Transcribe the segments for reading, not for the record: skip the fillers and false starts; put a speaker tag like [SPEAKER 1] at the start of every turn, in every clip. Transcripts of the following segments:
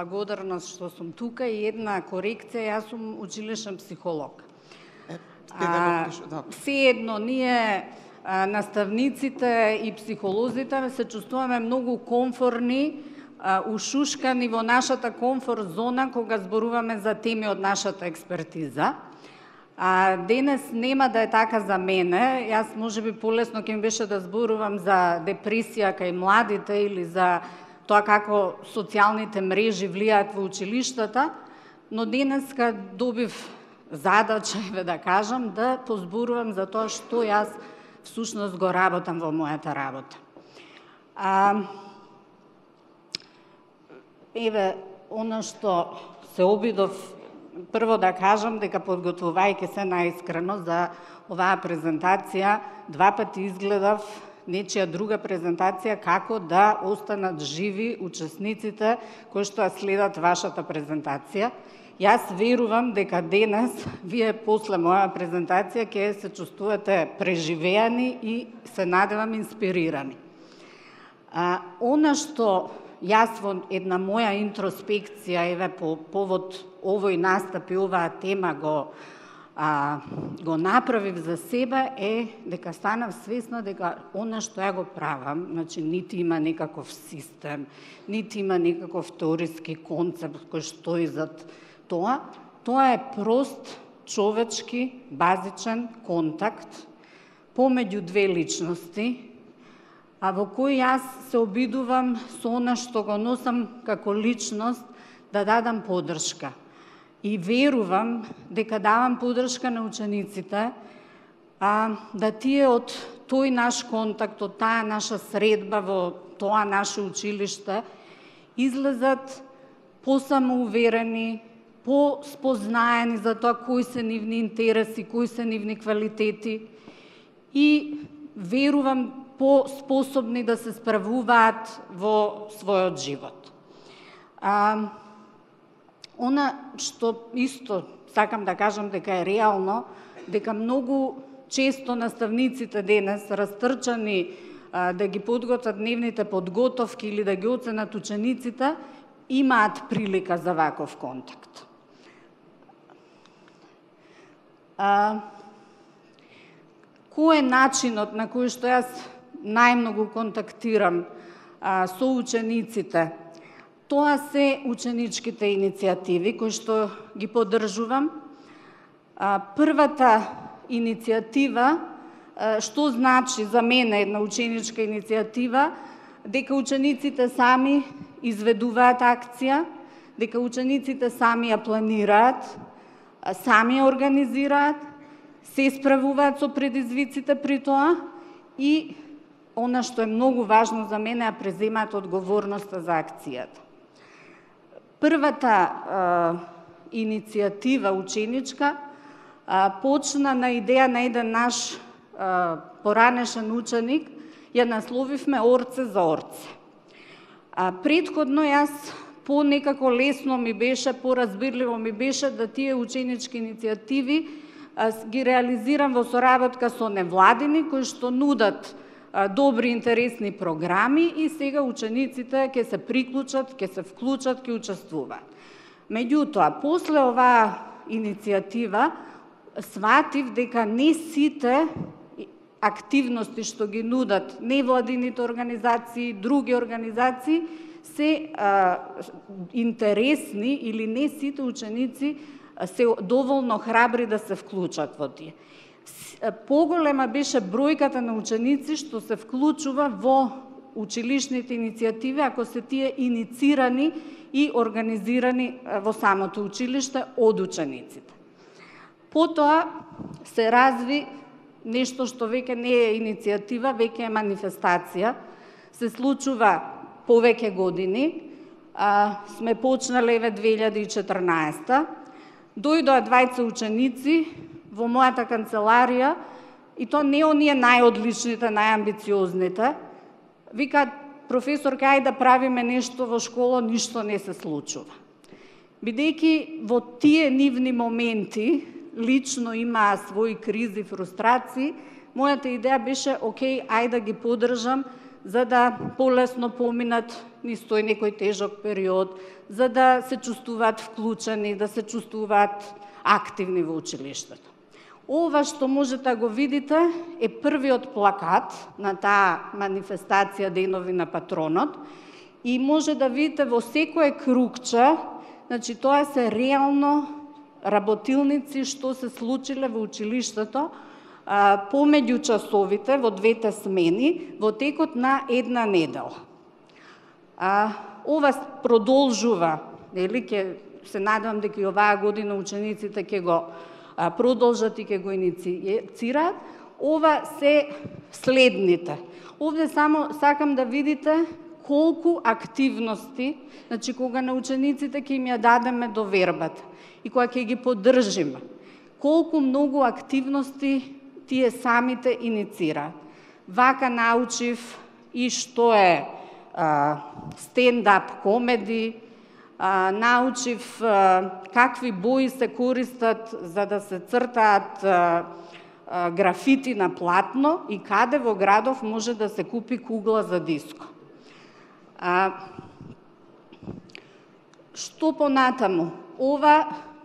[SPEAKER 1] благодарност што сум тука и една корекција, јас сум училишен психолог. Се едно, ние наставниците и психолозите се чувствуваме многу комфорни, ушушкани во нашата комфорт зона кога зборуваме за теми од нашата експертиза. Денес нема да е така за мене. Јас можеби полесно ќе ми беше да зборувам за депресија кај младите или за тоа како социјалните мрежи влијаат во училиштата, но денеска добив задача, да кажам, да позборувам за тоа што јас всушност го работам во мојата работа. Оно што се обидов прво да кажам дека подготвувајќи се наискрено за оваа презентација, два пати изгледав нечија друга презентација како да останат живи учесниците кои што ја следат вашата презентација. Јас верувам дека денес вие после моја презентација ќе се чувствувате преживеани и се надевам инспирирани. Она што јас во една моја интроспекција по повод овој настап и оваа тема го направив за себе е дека станав свесна дека она што ја го правам, значи нити има некаков систем, нити има некаков теориски концепт кој стои зад тоа е прост човечки, базичен контакт помеѓу две личности, во кој јас се обидувам со она што го носам како личност да дадам поддршка. И верувам дека давам поддршка на учениците, да тие од тој наш контакт, од таа наша средба во тоа наше училиште, излезат посамоуверени, по-спознаени за тоа кои се нивни интереси, кои се нивни квалитети и верувам по-способни да се справуваат во својот живот. Она што исто сакам да кажам дека е реално, дека многу често наставниците денес растрчани да ги подготват дневните подготовки или да ги оценат учениците, имаат прилика за ваков контакт. Кој е начинот на кој што јас најмногу контактирам со учениците? Тоа се ученичките иницијативи кои што ги поддржувам. Првата иницијатива, што значи за мене една ученичка иницијатива, дека учениците сами изведуваат акција, дека учениците сами ја планираат, сами ја организираат, се справуваат со предизвиците при тоа и она што е многу важно за мене, ја преземаат одговорноста за акцијата. Првата иницијатива ученичка почна на идеја на еден наш поранешен ученик, ја насловивме Орце за орце. Претходно јас по-некако лесно ми беше, поразбирливо ми беше да тие ученички иницијативи ги реализирам во соработка со невладини кои што нудат добри интересни програми и сега учениците ќе се приклучат, ќе се вклучат, ќе учествуваат. Меѓутоа, после оваа иницијатива сватив дека не сите активности што ги нудат невладините организации, други организации се интересни или не сите ученици се доволно храбри да се вклучат во тие. Поголема беше бројката на ученици што се вклучува во училишните иницијативи, ако се тие иницирани и организирани во самото училиште од учениците. Потоа се разви нешто што веќе не е иницијатива, веќе е манифестација. Се случува повеќе години. Сме почнале 2014. Дојдоа двајца ученици во мојата канцеларија, и то не оние најодличните, најамбициозните. Викаат, професорка, ајде да правиме нешто во школа, ништо не се случува. Бидејќи во тие нивни моменти лично имаа своји кризи, фрустрации, мојата идеја беше, окей, ајде да ги поддржам, за да полесно поминат низ тој некој тежок период, за да се чувствуваат вклучени, да се чувствуваат активни во училиштето. Ова што можете да го видите е првиот плакат на таа манифестација Денови на патронот и може да видите во секое кругче, значи тоа се реално работилници што се случиле во училиштето помеѓу часовите во двете смени во текот на една недела. Ова продолжува, нели, ќе се надевам дека и оваа година учениците ќе го продолжат и ќе го инициираат. Ова се следните. Овде само сакам да видите колку активности, значи кога на учениците ќе им ја дадеме довербата и кога ќе ги поддржиме, колку многу активности тие самите инициираат. Вака научив и што е стендап комеди, научив какви бои се користат за да се цртаат графити на платно и каде во градов може да се купи кугла за диско. Што понатаму?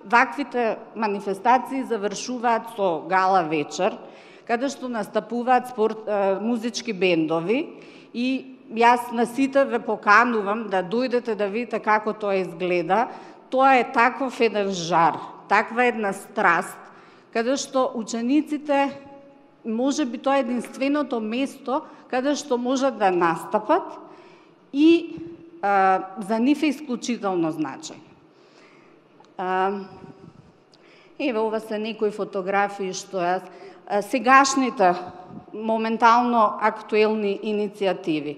[SPEAKER 1] Ваквите манифестации завршуваат со гала вечер, каде што настапуваат музички бендови и јас на сите ве поканувам да дојдете да видите како тоа изгледа. Тоа е таков еден жар, таква една страст, каде што учениците, може би тоа е единственото место каде што можат да настапат и за нив е исклучително значајно. Еве, ова се некои фотографии што јас сегашните моментално актуелни иницијативи.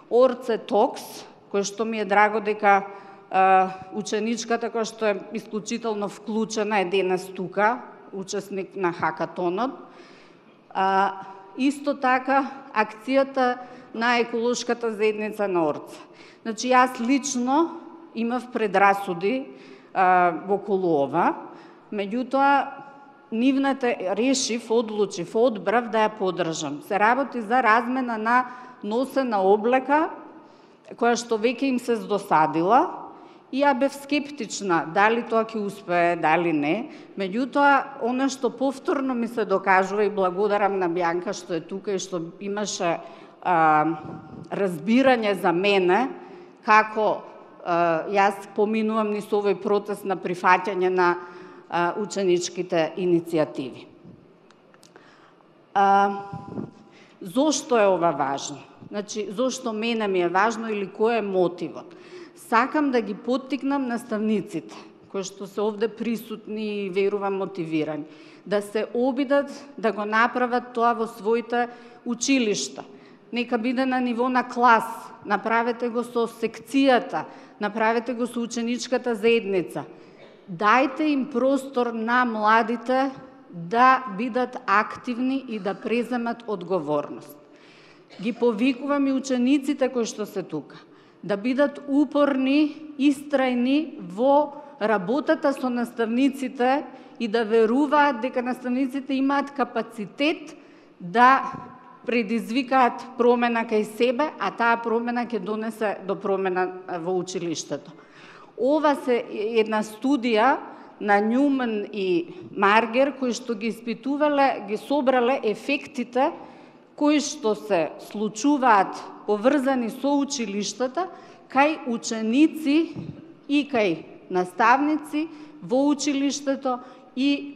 [SPEAKER 1] Орце Токс, кој што ми е драго дека ученичката која што е исклучително вклучена е денес тука, учесник на хакатонот. Исто така акцијата на еколошката заедница на Орце. Значи јас лично имав предрасуди во околу ова, меѓутоа одлучив, одбрав да ја поддржам. Се работи за размена на носена облека, која што веќе им се здосадила, и ја бев скептична дали тоа ќе успее, дали не. Меѓутоа, она што повторно ми се докажува, и благодарам на Бјанка што е тука и што имаше разбирање за мене, како јас поминувам низ овој процес на прифаќање на ученичките иницијативи. Зошто е ова важно? Значи, зошто мене ми е важно или кој е мотивот? Сакам да ги поттикнам наставниците, кои што се овде присутни и верувам мотивирани, да се обидат да го направат тоа во своите училишта. Нека биде на ниво на клас, направете го со секцијата, направете го со ученичката заедница. Дајте им простор на младите да бидат активни и да преземат одговорност. Ги повикувам и учениците кои што се тука, да бидат упорни, истрајни во работата со наставниците и да веруваат дека наставниците имаат капацитет да предизвикаат промена кај себе, а таа промена ќе донесе до промена во училиштето. Ова се една студија на Нјуман и Маргер, кои што ги испитувале, ги собрале ефектите кои што се случуваат поврзани со училиштата кај ученици и кај наставници во училиштето и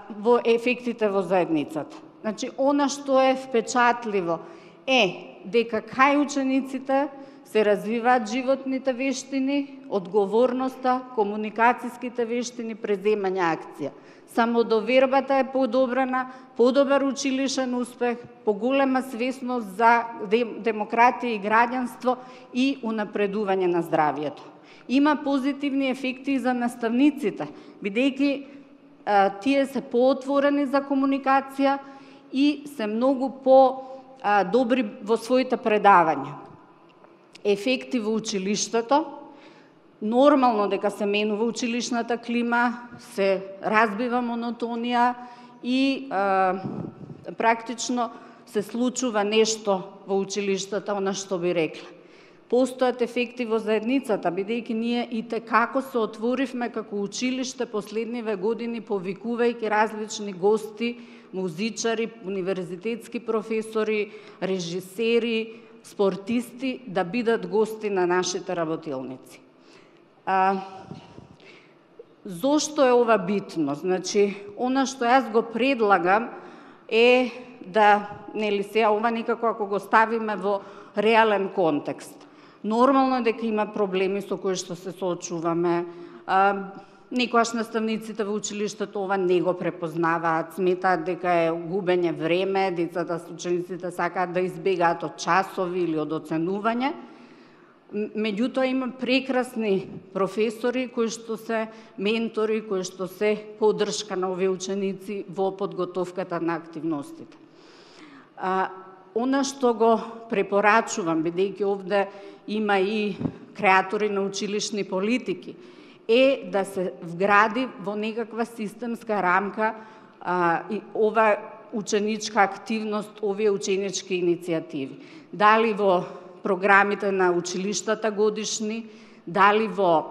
[SPEAKER 1] во ефектите во заедницата. Значи, она што е впечатливо е дека кај учениците се развиваат животните вештини, одговорноста, комуникацијските вештини, преземање акција. Самодовербата е подобрена, подобар училишен успех, поголема свесност за демократија и граѓанство и унапредување на здравието. Има позитивни ефекти и за наставниците, бидејќи тие се поотворени за комуникација и се многу по-добри во своите предавања. Ефекти во училиштето, нормално дека се менува училишната клима, се разбива монотонија и практично се случува нешто во училиштата, она што би рекле. Постојат ефекти во заедницата, бидејќи ние и како се отворивме како училиште последниве години, повикувајќи различни гости, музичари, универзитетски професори, режисери, спортисти да бидат гости на нашите работилници. Зошто е ова битно? Значи, она што јас го предлагам е да, нели сега ова некако ако го ставиме во реален контекст. Нормално е дека има проблеми со кои што се соочуваме. Некојаш наставниците во училиштето ова не го препознаваат, сметаат дека е губење време, децата, учениците сакаат да избегаат од часови или од оценување. Меѓутоа има прекрасни професори кои што се ментори, кои што се поддршка на овие ученици во подготовката на активностите. Она што го препорачувам, бидејќи овде има и креатори на училишни политики, е да се вгради во некаква системска рамка и ова ученичка активност, овие ученички иницијативи. Дали во програмите на училиштата годишни, дали во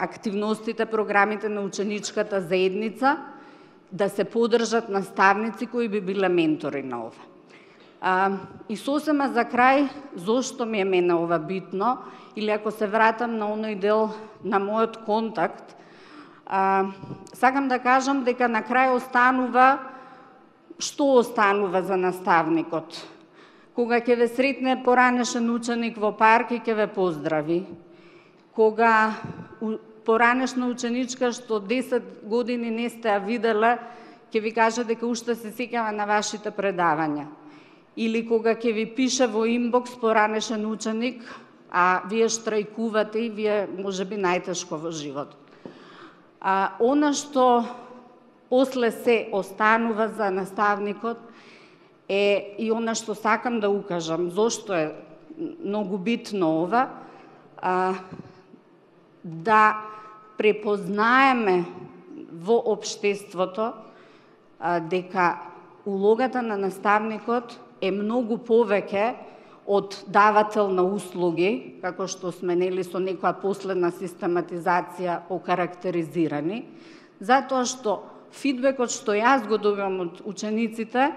[SPEAKER 1] активностите, програмите на ученичката заедница, да се поддржат наставници кои би биле ментори на ова. И сосема за крај, зошто ми е мене ова битно, или ако се вратам на оној дел на мојот контакт, сакам да кажам дека на крај останува, што останува за наставникот? Кога ќе ве сретне поранешен ученик во парк и ќе ве поздрави, кога поранешна ученичка што 10 години не сте ја видела, ќе ви каже дека уште се сеќава на вашите предавања. Или кога ќе ви пише во инбокс поранешен ученик, а вие штрајкувате и вие можеби најтешко во животот. Она што после се останува за наставникот е и она што сакам да укажам, зошто е многу битно ова, да препознаеме во општеството дека улогата на наставникот е многу повеќе од давател на услуги, како што сме нели со некоја последна систематизација окарактеризирани, затоа што фидбекот што јас го добивам од учениците,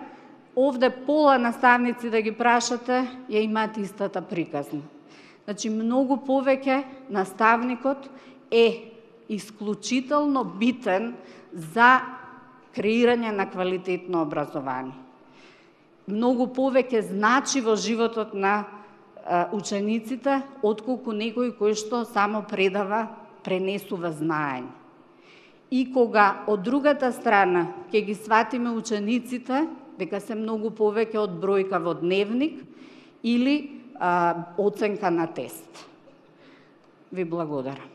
[SPEAKER 1] овде пола наставници да ги прашате, ја имаат истата приказна. Значи, многу повеќе наставникот е исклучително битен за креирање на квалитетно образование. Многу повеќе значи во животот на учениците, отколку некој кој што само предава, пренесува знаење. И кога од другата страна ќе ги сватиме учениците, дека се многу повеќе од бројка во дневник или оценка на тест. Ви благодарам.